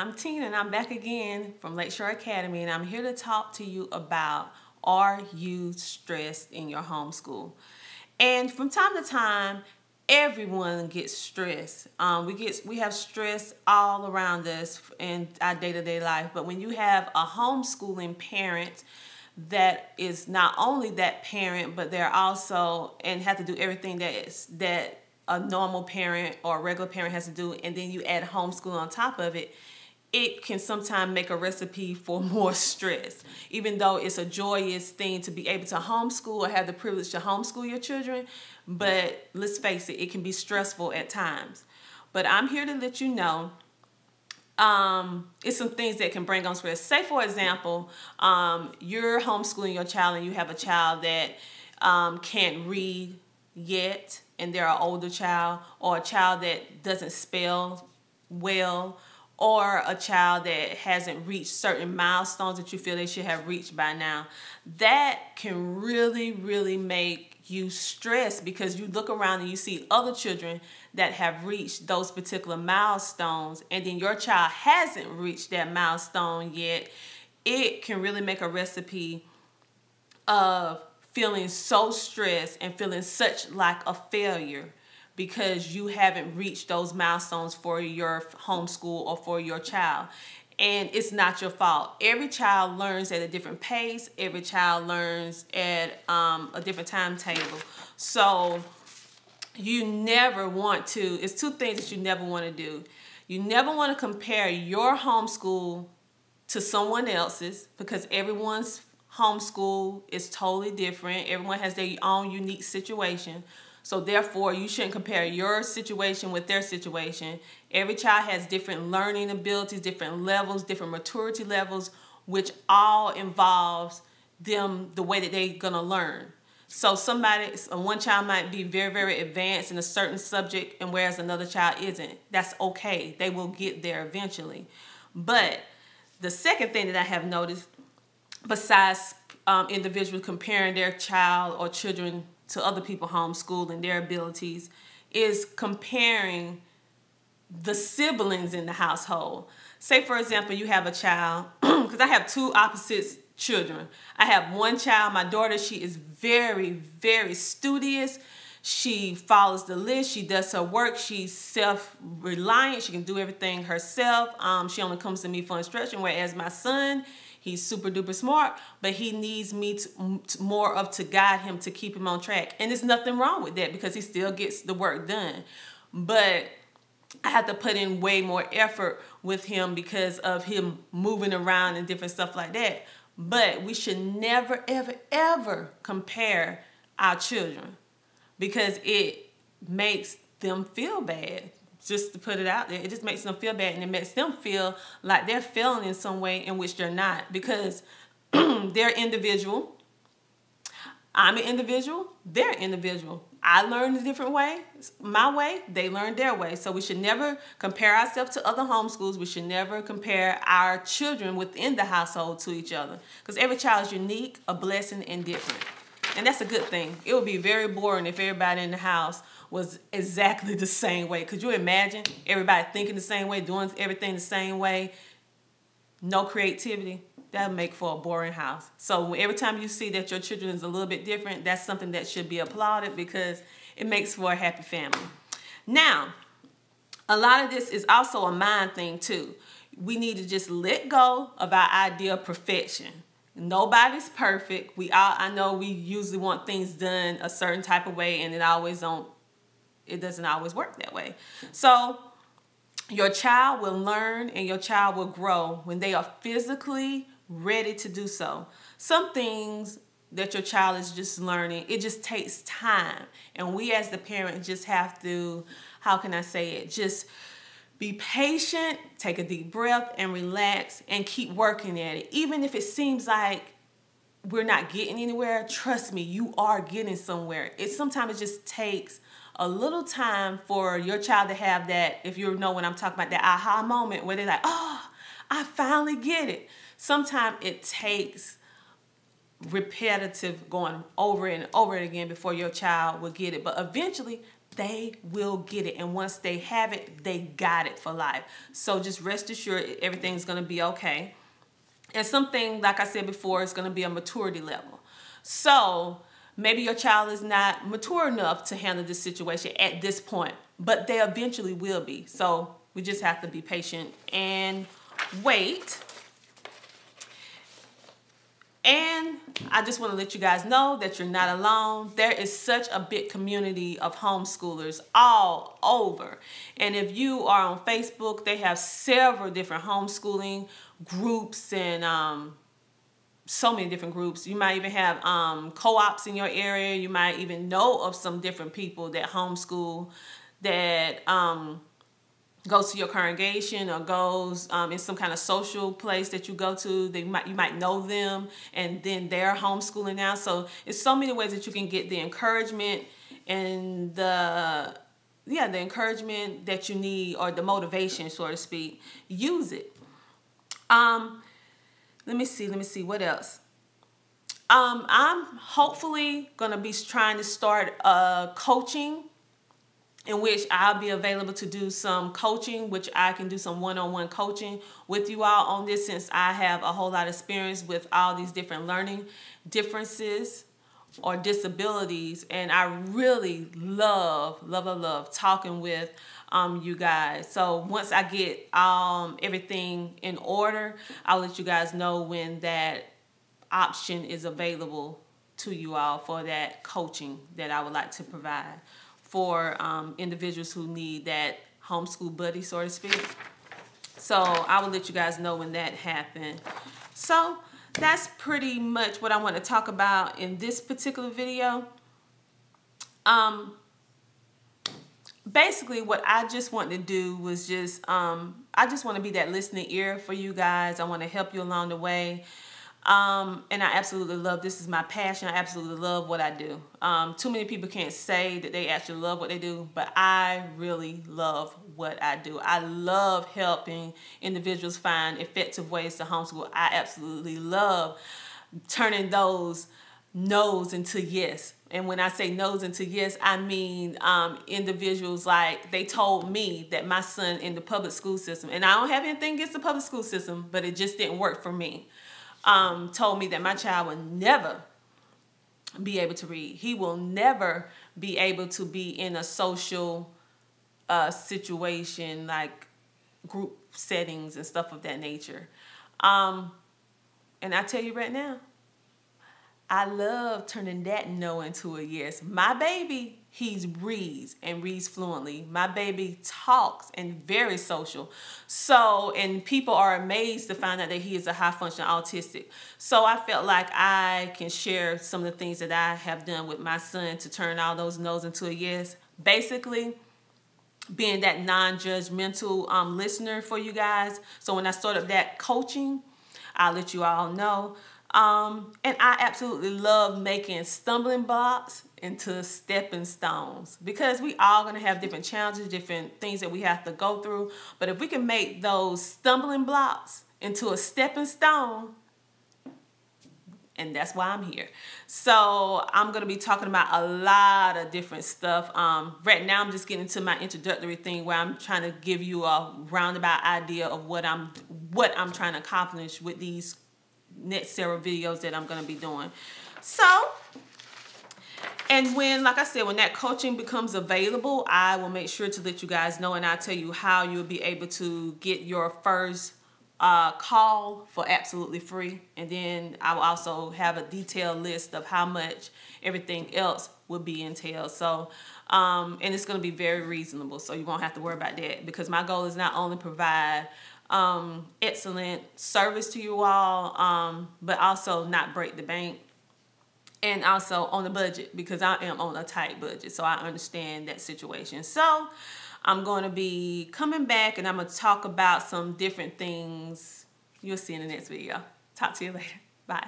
I'm Tina, and I'm back again from Lakeshore Academy, and I'm here to talk to you about, are you stressed in your homeschool? And from time to time, everyone gets stressed. We have stress all around us in our day-to-day life, but when you have a homeschooling parent that is not only that parent, but they're also, and have to do everything that a normal parent or a regular parent has to do, and then you add homeschool on top of it, it can sometimes make a recipe for more stress. Even though it's a joyous thing to be able to homeschool or have the privilege to homeschool your children, but let's face it, it can be stressful at times. But I'm here to let you know it's some things that can bring on stress. Say, for example, you're homeschooling your child and you have a child that can't read yet, and they're an older child, or a child that doesn't spell well, or a child that hasn't reached certain milestones that you feel they should have reached by now. That can really make you stressed, because you look around and you see other children that have reached those particular milestones, and then your child hasn't reached that milestone yet. It can really make a recipe of feeling so stressed and feeling such like a failure because you haven't reached those milestones for your homeschool or for your child. And it's not your fault. Every child learns at a different pace. Every child learns at a different timetable. So you never want to, it's two things that you never want to do. You never want to compare your homeschool to someone else's, because everyone's homeschool is totally different. Everyone has their own unique situation. So therefore, you shouldn't compare your situation with their situation. Every child has different learning abilities, different levels, different maturity levels, which all involves them, the way that they're gonna learn. So one child might be very advanced in a certain subject, and whereas another child isn't. That's okay. They will get there eventually. But the second thing that I have noticed, besides individuals comparing their child or children to other people homeschooling, their abilities, is comparing the siblings in the household. Say, for example, you have a child, because I have two opposite children. I have one child, my daughter, she is very studious. She follows the list. She does her work. She's self-reliant. She can do everything herself. She only comes to me for instruction, whereas my son, he's super duper smart, but he needs me to guide him, to keep him on track. And there's nothing wrong with that, because he still gets the work done. But I have to put in way more effort with him because of him moving around and different stuff like that. But we should never, ever compare our children, because it makes them feel bad. Just to put it out there, it just makes them feel bad, and it makes them feel like they're failing in some way in which they're not, because they're individual. I'm an individual. They're individual. I learned a different way, my way. They learned their way. So we should never compare ourselves to other homeschools. We should never compare our children within the household to each other, because every child is unique, a blessing, and different. And that's a good thing. It would be very boring if everybody in the house was exactly the same way. Could you imagine everybody thinking the same way, doing everything the same way? No creativity. That would make for a boring house. So every time you see that your children is a little bit different, that's something that should be applauded, because it makes for a happy family. Now, a lot of this is also a mind thing too. We need to just let go of our idea of perfection. Nobody's perfect. I know we usually want things done a certain type of way, and it doesn't always work that way. So your child will learn and your child will grow when they are physically ready to do so. Some things that your child is just learning, it just takes time. And we as the parent just have to, how can I say it, just be patient, take a deep breath, and relax, and keep working at it. Even if it seems like we're not getting anywhere, trust me, you are getting somewhere. Sometimes it just takes a little time for your child to have that, if you know what I'm talking about, that aha moment where they're like, oh, I finally get it. Sometimes it takes repetitive going over and over again before your child will get it. But eventually, they will get it. And once they have it, they got it for life. So just rest assured everything's going to be okay. And something, like I said before, is going to be a maturity level. So maybe your child is not mature enough to handle this situation at this point, but they eventually will be. So we just have to be patient and wait. And I just want to let you guys know that you're not alone. There is such a big community of homeschoolers all over. And if you are on Facebook, they have several different homeschooling groups and so many different groups. You might even have co-ops in your area. You might even know of some different people that homeschool that goes to your congregation or goes in some kind of social place that you go to. You might know them, and then they're homeschooling now. So it's so many ways that you can get the encouragement and the encouragement that you need, or the motivation, so to speak. Use it. Let me see what else. I'm hopefully gonna be trying to start coaching, in which I'll be available to do some coaching, which I can do some one-on-one coaching with you all on this, since I have a whole lot of experience with all these different learning differences or disabilities. And I really love talking with you guys. So once I get everything in order, I'll let you guys know when that option is available to you all for that coaching that I would like to provide for individuals who need that homeschool buddy, so to speak. So I will let you guys know when that happens. So that's pretty much what I want to talk about in this particular video. Basically what I just want to do was just, I just want to be that listening ear for you guys. I want to help you along the way. And I absolutely love, this is my passion. I absolutely love what I do. Too many people can't say that they actually love what they do, but I really love what I do. I love helping individuals find effective ways to homeschool. I absolutely love turning those no's into yes. And when I say no's into yes, I mean individuals, like, they told me that my son in the public school system, and I don't have anything against the public school system, but it just didn't work for me. Told me that my child will never be able to read. He will never be able to be in a social situation, like group settings and stuff of that nature. And I tell you right now, I love turning that no into a yes. My baby, he reads and reads fluently. My baby talks and very social. So, and people are amazed to find out that he is a high functioning autistic. So I felt like I can share some of the things that I have done with my son to turn all those no's into a yes. Basically, being that non-judgmental listener for you guys. So when I start up that coaching, I'll let you all know. And I absolutely love making stumbling blocks into stepping stones, because we all going to have different challenges, different things that we have to go through. But if we can make those stumbling blocks into a stepping stone, and that's why I'm here. So I'm going to be talking about a lot of different stuff. Right now I'm just getting into my introductory thing, where I'm trying to give you a roundabout idea of what I'm trying to accomplish with these next several videos that I'm going to be doing. So, and when, like I said, when that coaching becomes available, I will make sure to let you guys know, and I'll tell you how you'll be able to get your first call for absolutely free. And then I will also have a detailed list of how much everything else will be entailed. So, and it's going to be very reasonable, so you won't have to worry about that, because my goal is not only provide excellent service to you all, but also not break the bank, and also on the budget, because I am on a tight budget, so I understand that situation. So I'm going to be coming back, and I'm going to talk about some different things. You'll see in the next video. Talk to you later. Bye.